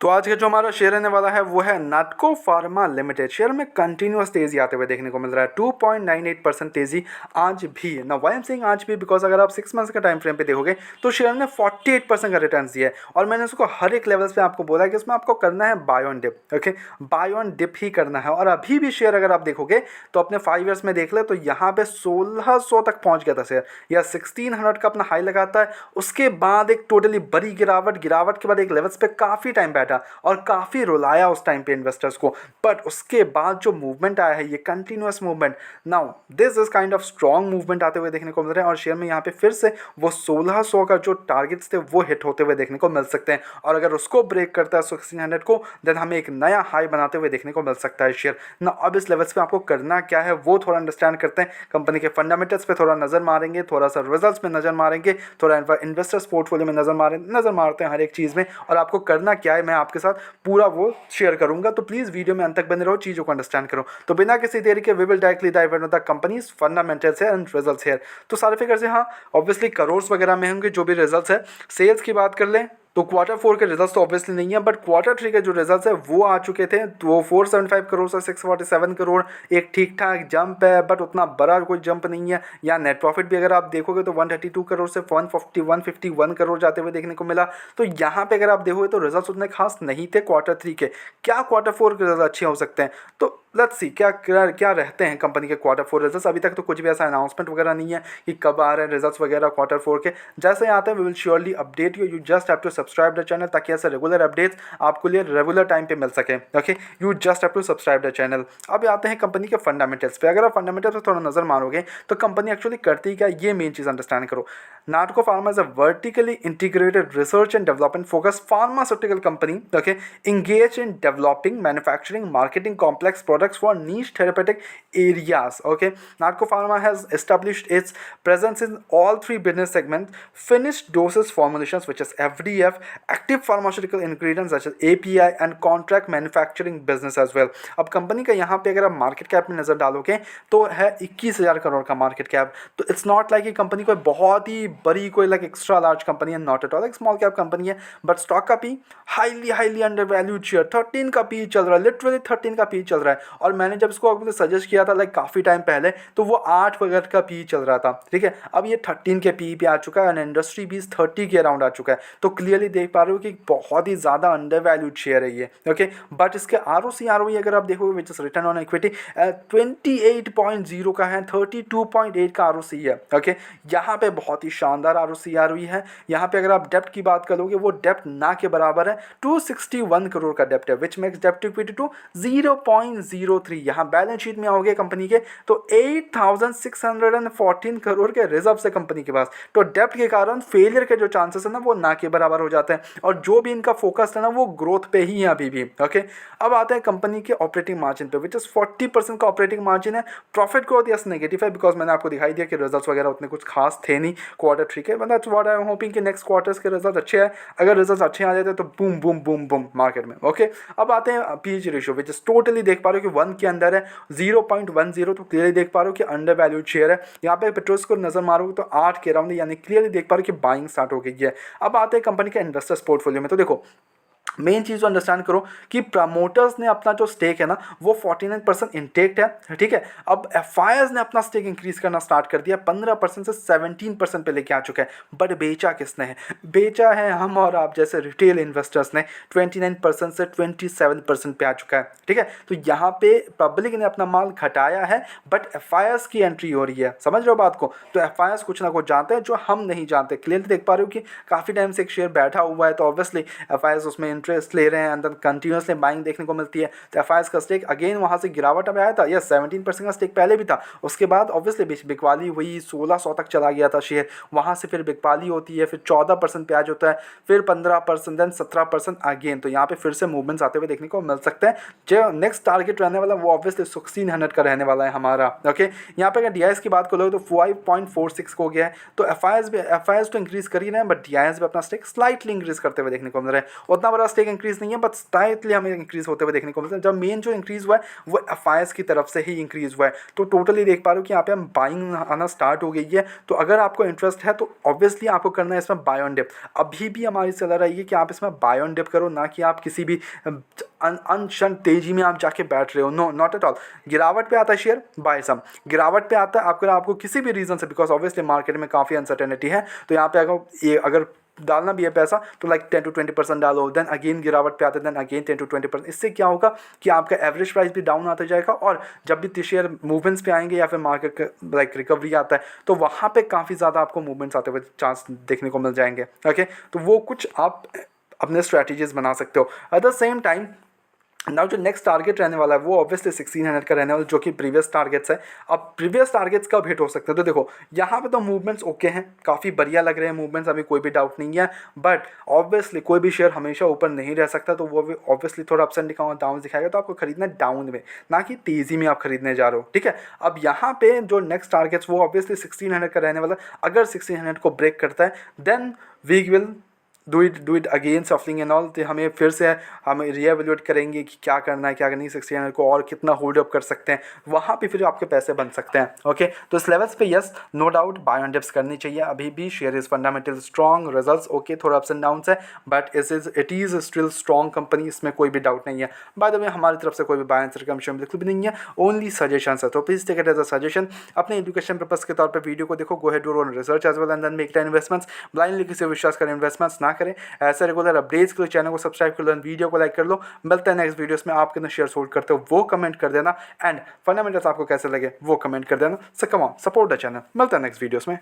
तो आज का जो हमारा शेयर रहने वाला है वो है नाटको फार्मा लिमिटेड। शेयर में कंटिन्यूअस तेजी आते हुए देखने को मिल रहा है, 2.98% तेजी आज भी ना। वाई एम सेइंग आज भी बिकॉज अगर आप 6 मंथ्स का टाइम फ्रेम पे देखोगे तो शेयर ने 48% का रिटर्न दिया है। और मैंने उसको हर एक लेवल्स पे आपको बोला है कि उसमें आपको करना है buy on dip, okay, buy on dip ही करना है। और अभी भी शेयर अगर आप देखोगे तो अपने 5 ईयर्स में देख ले तो यहाँ पे 1600 तक पहुंच गया था शेयर, या 1600 का अपना हाई लगाता है। उसके बाद एक टोटली बड़ी गिरावट के बाद एक लेवल्स पे काफ़ी टाइम बैठा और काफ़ी रुलाया उस टाइम पे इन्वेस्टर्स को। बट उसके बाद जो मूवमेंट आया है, ये continuous movement, now this is kind of strong movement आते हुए देखने को मिल रहे हैं। और शेयर में यहाँ पे फिर से वो 1600 का जो टारगेट्स थे वो हिट होते हुए देखने को मिल सकते हैं। और अगर उसको ब्रेक करता है 1600 को, देन हमें एक नया हाई बनाते हुए देखने को मिल सकता है शेयर ना। अब इस लेवल्स पे आपको करना क्या है वो थोड़ा अंडरस्टैंड करते हैं। कंपनी के फंडामेंटल्स पे थोड़ा नजर मारेंगे, थोड़ा सा रिजल्ट्स में नजर मारेंगे, थोड़ा इन्वेस्टर्स पोर्टफोलियो में नजर मारते हैं हर एक चीज़ में। और आपको करना क्या है मैं आपके साथ पूरा वो शेयर करूंगा, तो प्लीज़ वीडियो में अंत तक बने रहो, चीज़ों को अंडरस्टैंड करो। तो बिना किसी देरी के we will directly dive into the companies fundamentals है एंड रिजल्ट्स है। तो सारे फिगर्स हैं, हाँ ऑब्वियसली करोर्स वगैरह में होंगे जो भी रिजल्ट्स है। सेल्स की बात कर लें तो क्वार्टर 4 के रिजल्ट्स तो ऑब्वियसली नहीं है, बट क्वार्टर 3 के जो रिजल्ट्स है वो आ चुके थे। तो वो 475 करोड़ से 647 करोड़ एक ठीक ठाक जंप है, बट उतना बड़ा कोई जंप नहीं है। या नेट प्रॉफिट भी अगर आप देखोगे तो 132 करोड़ से 151 करोड़ जाते हुए देखने को मिला। तो यहाँ पे अगर आप देखोगे तो रिजल्ट्स उतने खास नहीं थे क्वार्टर 3 के। क्या क्वार्टर 4 के रिजल्ट अच्छे हो सकते हैं? तो लेट्स सी क्या रहते हैं कंपनी के क्वार्टर 4 रिजल्ट्स। अभी तक तो कुछ भी ऐसा अनाउंसमेंट वगैरह नहीं है कि कब आ रहे हैं रिजल्ट्स वगैरह क्वार्टर 4 के। जैसे ही आते हैं we will surely update you. You just have to subscribe the channel ताकि ऐसे रेगुलर अपडेट्स आपको लिए रेगुलर टाइम पे मिल सके। Okay, you just have to subscribe the channel. अब आते हैं कंपनी के फंडामेंटल्स पे। अगर आप फंडामेंटल्स पे थोड़ा नजर मारोगे तो कंपनी एक्चुअली करती क्या, ये मेन चीज़ अंडरस्टैंड करो। Natco Pharma is a vertically integrated research and development focus pharmaceutical company, okay, engaged in developing, manufacturing, marketing complex products for niche therapeutic areas. Okay, Natco Pharma has established its presence in all three business segments: finished doses formulations, which is FDF, active pharmaceutical ingredients such as API, and contract manufacturing business as well. अब company का यहाँ पे अगर आप market cap में नजर डालोगे तो है 21,000 करोड़ का मार्केट कैप। तो इट्स नॉट लाइक कि कंपनी कोई बहुत ही बड़ी कोई लाइक एक्स्ट्रा लार्ज कंपनी है, नॉट एट ऑल, एक स्मॉल कैप कंपनी है। बट स्टॉक का P highly under valued share, 13 का पी चल रहा है, लिटरली 13 का पी चल रहा है। और मैंने जब इसको आपको सजेस्ट किया था लाइक काफ़ी टाइम पहले तो वो 8 वगैरह का पी चल रहा था, ठीक है। अब ये 13 के पी पे आ चुका है और इंडस्ट्री भी 30 के अराउंड आ चुका है। तो क्लियरली देख पा रहे हो कि बहुत ही ज़्यादा अंडर वैल्यूड शेयर है ये, ओके। बट इसके ROE अगर आप देखोगे which is return on equity 28.0 का है, 32.8 का ROC है, ओके। यहाँ पे बहुत ही शानदार ROE है। यहाँ पे अगर आप डेप्ट की बात करोगे वो डेप्ट ना के बराबर है, 261 करोड़ का डेप्ट है, विच मेक्स डेप्ट इक्विटी टू 0.03। यहाँ बैलेंस शीट में आओगे कंपनी के तो 8,614 करोड़ के रिजर्व है कंपनी के पास। तो डेप्ट के कारण फेलियर के जो चांसेस है ना वो ना के बराबर हो जाते हैं। और जो भी इनका फोकस है ना वो ग्रोथ पे ही है अभी भी, ओके। अब आते हैं कंपनी के ऑपरेटिंग मार्जिन पे, विच इज 40% का ऑपरेटिंग मार्जिन है। प्रॉफिट ग्रोथ यस नेगेटिव है, बिकॉज मैंने आपको दिखाई दिया कि रिजल्ट्स वगैरह उतने कुछ खास थे नहीं क्वार्टर 3 के। But that's what I am hoping कि नेक्स्ट क्वार्टर्स के रिजल्ट अच्छे हैं। अगर रिजल्ट अच्छे आ जाते तो boom boom boom boom market में, ओके। अब आते हैं pH ratio, which is totally देख पा रहे हो कि 1 के अंदर है, 0.10। तो क्लियरली देख पा रहे हो कि अंडर वैल्यूड शेयर है। यहाँ पे पेट्रोल्स को नजर मारोगे तो 8 के अराउंड, यानी क्लियरली देख पा रहे हो कि बाइंग स्टार्ट हो गई है। अब आते हैं कंपनी के इन्वेस्टर्स पोर्टफोलियो में। तो देखो मेन चीज़ अंडरस्टैंड करो कि प्रमोटर्स ने अपना जो स्टेक है ना वो 49% इंटेक्ट है, ठीक है। अब एफआईआईज ने अपना स्टेक इंक्रीज करना स्टार्ट कर दिया, 15% से 17% पे लेके आ चुका है। बट बेचा किसने है? बेचा है हम और आप जैसे रिटेल इन्वेस्टर्स ने, 29% से 27% पे आ चुका है, ठीक है। तो यहाँ पे पब्लिक ने अपना माल घटाया है, बट एफआईआईज की एंट्री हो रही है, समझ रहे हो बात को। तो एफआईआईज कुछ ना कुछ जानते हैं जो हम नहीं जानते। क्लियरली देख पा रहे हो कि काफ़ी टाइम से एक शेयर बैठा हुआ है, तो ऑब्वियसली एफआईआईज उसमें इंटरेस्ट ले रहे हैं, अंदर कंटिन्यूसली बाइंग देखने को मिलती है। तो एफआईआईज का स्टेक अगेन वहाँ से गिरावट में आया था, यस 17% का स्टेक पहले भी था। उसके बाद ऑब्वियसली बिकवाली हुई, 1600 तक चला गया था शेयर, वहाँ से फिर बिकवाली होती है, फिर 14% पे आज होता है, फिर 15%, देन 17% अगेन। तो यहाँ पे फिर से मूवमेंट्स आते हुए देखने को मिल सकते हैं। जो नेक्स्ट टारगेट रहने वाला वो ऑब्वियसली 1600 का रहने वाला है हमारा, ओके। यहाँ पे अगर डीआईएस की बात करोगे तो 5.46 हो गया है। तो एफआईआईज तो इंक्रीज कर ही रहे हैं, बट डीआईएस भी अपना स्टेक स्लाइटली इंक्रीज करते हुए देखने को मिल रहा है। उतना बड़ा जबरदस्त एक इंक्रीज़ नहीं है, बट स्लाइटली हमें इंक्रीज़ होते हुए देखने को मिलता है। जब मेन जो इंक्रीज़ हुआ है वो एफआईएस की तरफ से ही इंक्रीज़ हुआ है। तो टोटली देख पा रहे हो कि यहाँ पे हम बाइंग आना स्टार्ट हो गई है। तो अगर आपको इंटरेस्ट है तो ऑब्वियसली आपको करना है इसमें बाय ऑन डिप। अभी भी हमारी सलाह रही है कि आप इसमें बाय ऑन डिप करो, ना कि आप किसी भी अनशन तेजी में आप जाके बैठ रहे हो। No, not at all. गिरावट पे आता है शेयर, बाय सम। गिरावट पे आता है आपको किसी भी रीज़न से, बिकॉज ऑब्वियसली मार्केट में काफ़ी अनसर्टेनिटी है, तो यहाँ पे अगर डालना भी है पैसा तो लाइक 10 to 20% डालो, देन अगेन गिरावट पे आते हैं, देन अगेन 10 to 20%। इससे क्या होगा कि आपका एवरेज प्राइस भी डाउन आता जाएगा, और जब भी शेयर मूवमेंट्स पे आएंगे या फिर मार्केट लाइक रिकवरी आता है तो वहाँ पे काफ़ी ज़्यादा आपको मूवमेंट्स आते हुए चांस देखने को मिल जाएंगे। ओके, तो वो कुछ आप अपने स्ट्रैटेजीज बना सकते हो। At the same time now जो नेक्स्ट टारगेट रहने वाला है वो ऑब्वियसली 1600 का रहने वाला, जो कि प्रीवियस टारगेट्स है। अब प्रीवियस टारगेट्स कब हिट हो सकते हैं, तो देखो यहाँ पे तो मूवमेंट्स ओके हैं, काफ़ी बढ़िया लग रहे हैं मूवमेंट्स, अभी कोई भी डाउट नहीं है। बट ऑब्वियसली कोई भी शेयर हमेशा ऊपर नहीं रह सकता, तो वो भी ऑब्वियसली थोड़ा अप्स एंड डाउन दिखाएगा, तो आपको खरीदना है डाउन में, ना कि तेज़ी में आप खरीदने जा रहे हो। ठीक है, अब यहाँ पे जो नेक्स्ट टारगेट्स वो ऑब्वियसली 1600 का रहने वाला। अगर 1600 को ब्रेक करता है then we will do it again shuffling and all. तो हमें फिर से हम रीएवैल्यूएट करेंगे कि क्या करना है क्या नहीं, 1600 को और कितना होल्ड अप कर सकते हैं, वहाँ पे फिर आपके पैसे बन सकते हैं। ओके, तो इस लेवल्स पे yes no doubt buy on dips करनी चाहिए। अभी भी share is fundamental strong, results okay, थोड़ा अप्स एंड डाउन्स है, but it is still strong company, इसमें कोई भी डाउट नहीं है। बाय द वे हमारी तरफ से कोई भी बाय आंसर कमीशन बिल्कुल भी नहीं है, ओनली सजेशंस है। तो please take it as a suggestion, अपने एजुकेशन पर्पस के तौर पर वीडियो को देखो, go head do your research as well and then make investments. Blindly किसी विश्वास करें इन्वेस्टमेंट्स ना करें। ऐसे रेगुलर अपडेट्स के लिए चैनल को सब्सक्राइब कर लो, वीडियो को लाइक कर लो। मिलते हैं नेक्स्ट वीडियोस में। आप कितने शेयर होल्ड करते हो वो कमेंट कर देना, एंड फंडामेंटल्स आपको कैसे लगे वो कमेंट कर देना। So come on, support the channel. मिलते हैं नेक्स्ट वीडियोस में।